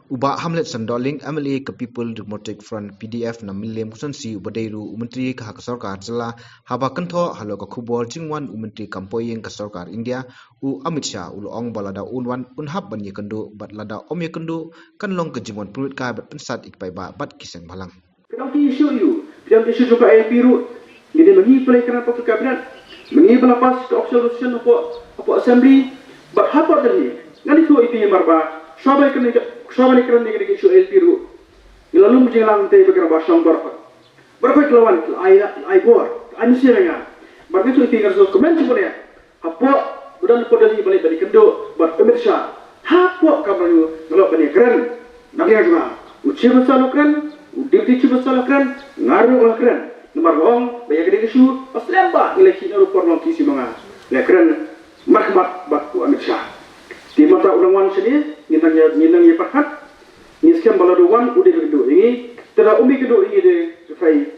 Uba Hamlet Sandoling MLA ke People Democratic Front PDF na milem kusansi ubadairu Menteri ke hak sarkar jela haba kentho halo ka khubor jingwan Menteri kampoyeng ke sarkar India u Amit Shah ulong balada unwan unhab ban yekendu bat lada om yekendu kan long ke jingwan pruit ka bat pensat ikpai ba bat kiseng balang. Kenapa isu you? Yang isu juga LP root. Jadi bagi pelayanan Pakar Kabinet, bagi pelapas ke observation apa assembly, bat apa tadi? Ngani tu itu yang marba. Sahabat kerana negeri isu LP root. Lalu menjelang teh berkena basang berapa kelawan ai bor, ai mesti dengan. Berapa tu itu yang komen sebenarnya. Apa bukan pada balik dari kendo ber Amit Shah. Apa kabar you? Kalau bani keren, nanti juga. Uci besar keren. Deputy Chief Minister keren, ngaruh keren. Nomor orang banyak dari isu aslemba eleksi naru porlong kisi manga. Keren markmat bakku Amit Shah. Di mata orang sini nginang ye perhat. Ni skam balado wan udah kedua ini. Tera umi kedua ini de fai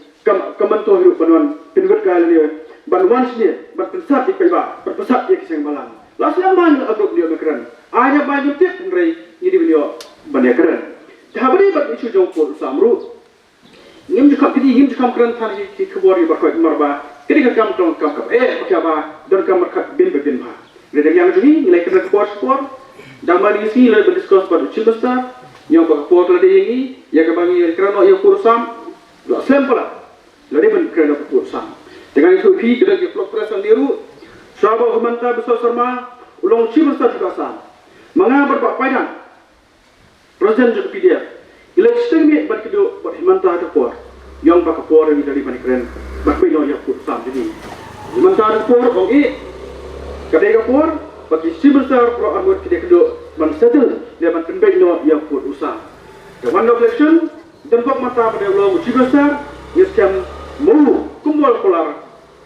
kamanto hidup banuan pingot kali ni. Banuan sini berpesat di paiba, berpesat di kisah malang. Aslemba ni agak dia keren. Hanya banyak tiap ngerai ini beliau banyak keren. Habari bak isu jongkol samru. Ngim jukam keren than ki khobori bakoi marba. Kini kam bakaba don kam markat bin ba. Redang yang juni nilai kena sport. Daman isi le berdiskus pada Chimbasta. Yang bak sport lade yangi yang kabangi kerana yang kursam. Lo sempala. Lade ben kerana kursam. Dengan isu ki kena ki flok press liru. Sahabat Humanta besar Sarma ulong Chimbasta juga sam. Manga berbak paidan. Presiden juga PDF. Eleksi ini berkedua berhimanta ada por. Yang pakai por ini dari mana keren. Berpindah yang putusam jadi. Himanta ada por. Oke. Kadang por bagi si besar pro anwar kita kedua mensettle dia berpindah yang putusam. Kawan election dan kok mata pada ulang si besar yang sekian mau kumpul polar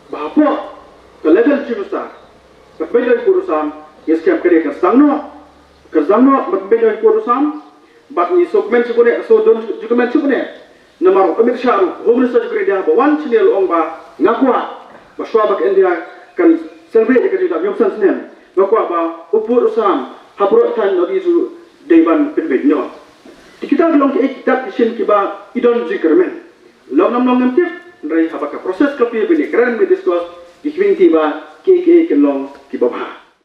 bahapa ke level si besar berpindah yang putusam yang sekian kerja kesangno berpindah yang putusam. Bak ni dokumen sebenarnya, dokumen sebenarnya. Nomor Amit Shah, Home Minister juga dia bawa channel orang ngakua, bahwa bak India kan celebrate kerja kita nyoksan senen. Ngakua bah upur usam, habrot tan lagi su dewan penbednya. Kita belum kita isin kiba idon jikermen. Long ngempit, dari habaka proses kopi bini keren berdiskus, dikwing tiba KK kelong kiba bah.